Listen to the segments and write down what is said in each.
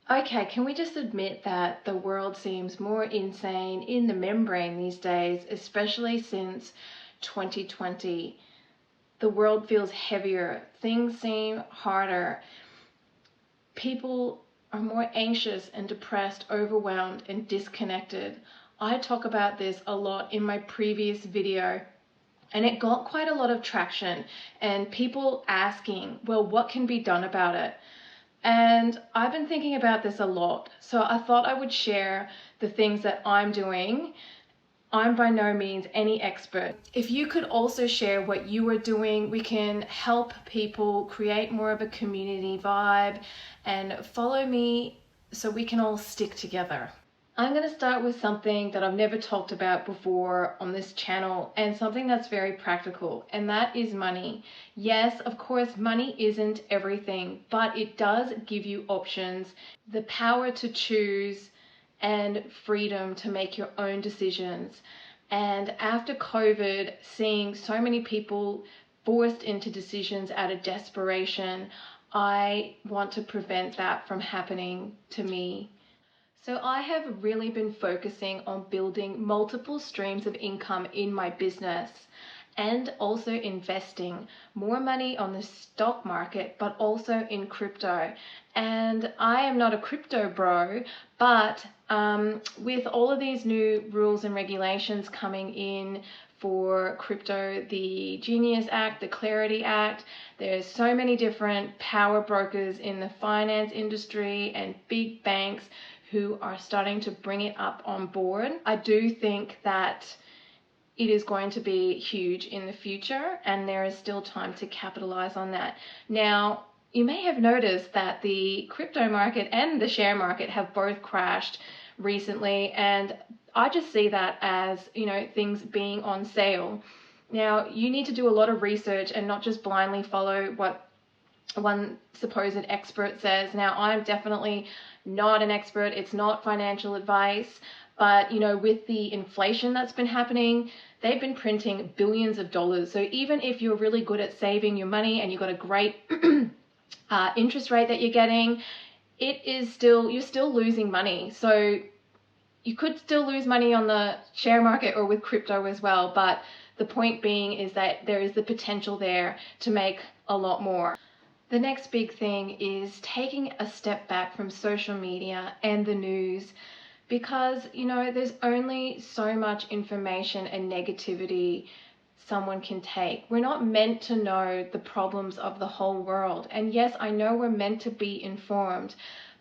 Okay, can we just admit that the world seems more insane in the membrane these days, especially since 2020? The world feels heavier, things seem harder, people are more anxious and depressed, overwhelmed and disconnected. I talk about this a lot in my previous video, and it got quite a lot of traction and people asking, well, what can be done about it? And I've been thinking about this a lot, so I thought I would share the things that I'm doing. I'm by no means any expert. If you could also share what you are doing, we can help people create more of a community vibe, and follow me so we can all stick together. I'm going to start with something that I've never talked about before on this channel, and something that's very practical, and that is money. Yes, of course, money isn't everything, but it does give you options, the power to choose, and freedom to make your own decisions. And after COVID, seeing so many people forced into decisions out of desperation, I want to prevent that from happening to me. So I have really been focusing on building multiple streams of income in my business, and also investing more money on the stock market, but also in crypto. And I am not a crypto bro, but with all of these new rules and regulations coming in for crypto, the Genius Act, the Clarity Act, there's so many different power brokers in the finance industry and big banks who are starting to bring it up on board. I do think that it is going to be huge in the future, and there is still time to capitalize on that. Now, you may have noticed that the crypto market and the share market have both crashed recently, and I just see that as, things being on sale. Now, you need to do a lot of research and not just blindly follow what one supposed expert says. Now, I'm definitely not an expert. It's not financial advice. But, with the inflation that's been happening, they've been printing billions of dollars. So even if you're really good at saving your money and you've got a great interest rate that you're getting, you're still losing money. So you could still lose money on the share market or with crypto as well. But the point being is that there is the potential there to make a lot more. The next big thing is taking a step back from social media and the news, because, there's only so much information and negativity someone can take. We're not meant to know the problems of the whole world. And yes, I know we're meant to be informed,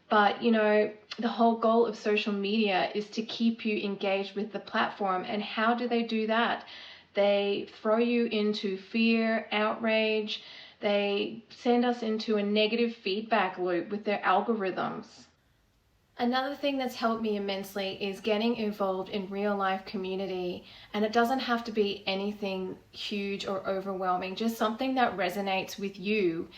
but, the whole goal of social media is to keep you engaged with the platform. And how do they do that? They throw you into fear, outrage. They send us into a negative feedback loop with their algorithms. Another thing that's helped me immensely is getting involved in real life community. And it doesn't have to be anything huge or overwhelming, just something that resonates with you.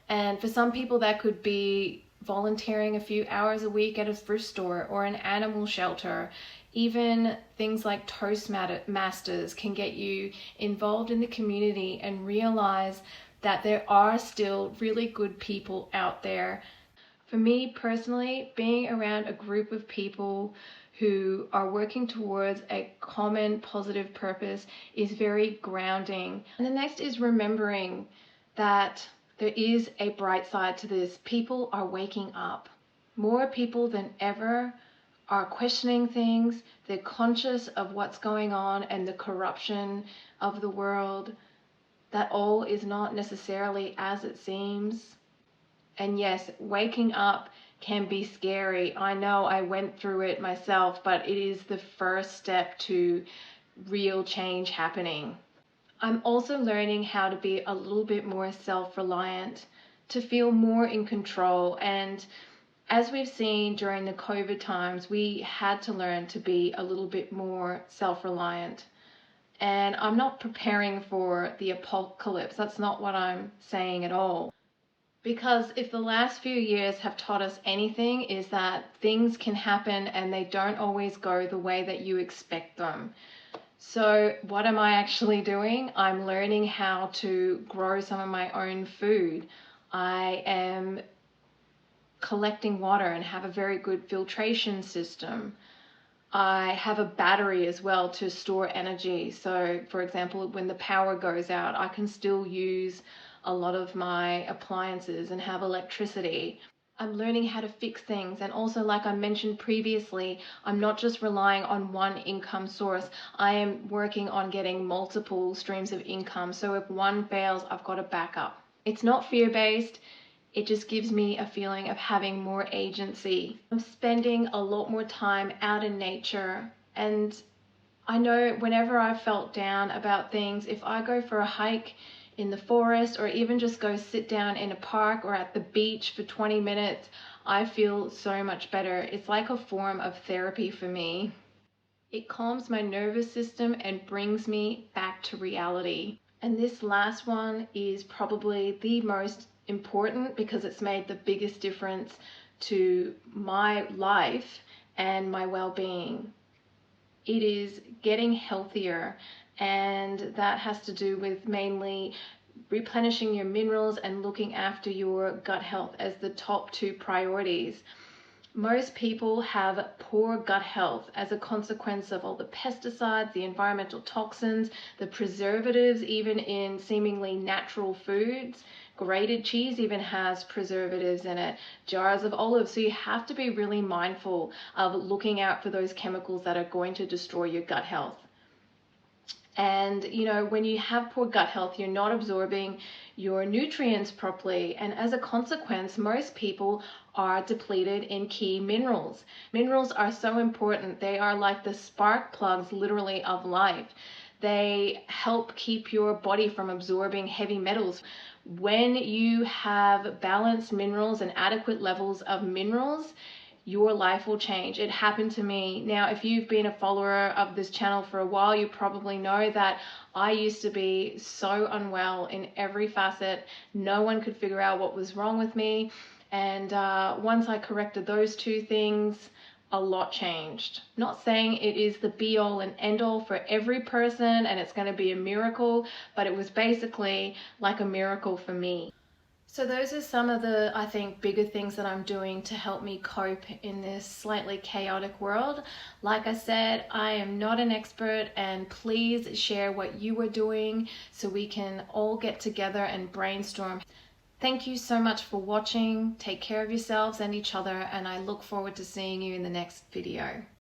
And for some people that could be volunteering a few hours a week at a thrift store or an animal shelter. Even things like Toastmasters can get you involved in the community and realize that there are still really good people out there. For me personally, being around a group of people who are working towards a common positive purpose is very grounding. And the next is remembering that there is a bright side to this. People are waking up. More people than ever are questioning things. They're conscious of what's going on and the corruption of the world, that all is not necessarily as it seems. And yes, waking up can be scary. I know I went through it myself, but it is the first step to real change happening. I'm also learning how to be a little bit more self-reliant, to feel more in control. And as we've seen during the COVID times, we had to learn to be a little bit more self-reliant. And I'm not preparing for the apocalypse. That's not what I'm saying at all. Because if the last few years have taught us anything, is that things can happen and they don't always go the way that you expect them. So what am I actually doing? I'm learning how to grow some of my own food. I am collecting water and have a very good filtration system. I have a battery as well to store energy. So for example, when the power goes out, I can still use a lot of my appliances and have electricity. I'm learning how to fix things. And also, like I mentioned previously, I'm not just relying on one income source. I am working on getting multiple streams of income. So if one fails, I've got a backup. It's not fear-based. It just gives me a feeling of having more agency. I'm spending a lot more time out in nature, and I know whenever I've felt down about things, if I go for a hike in the forest or even just go sit down in a park or at the beach for 20 minutes, I feel so much better. It's like a form of therapy for me. It calms my nervous system and brings me back to reality. And this last one is probably the most important because it's made the biggest difference to my life and my well-being. It is getting healthier, and that has to do with mainly replenishing your minerals and looking after your gut health as the top two priorities. Most people have poor gut health as a consequence of all the pesticides, the environmental toxins, the preservatives, even in seemingly natural foods. Grated cheese even has preservatives in it, jars of olives. So you have to be really mindful of looking out for those chemicals that are going to destroy your gut health. And when you have poor gut health, you're not absorbing your nutrients properly, and as a consequence, most people are depleted in key minerals. Minerals are so important. They are like the spark plugs, literally, of life. They help keep your body from absorbing heavy metals. When you have balanced minerals and adequate levels of minerals, your life will change. It happened to me. Now, if you've been a follower of this channel for a while, you probably know that I used to be so unwell in every facet. No one could figure out what was wrong with me. And once I corrected those two things, a lot changed. Not saying it is the be all and end all for every person and it's going to be a miracle, but it was basically like a miracle for me. So those are some of the, I think, bigger things that I'm doing to help me cope in this slightly chaotic world. Like I said, I am not an expert, and please share what you are doing so we can all get together and brainstorm. Thank you so much for watching. Take care of yourselves and each other, and I look forward to seeing you in the next video.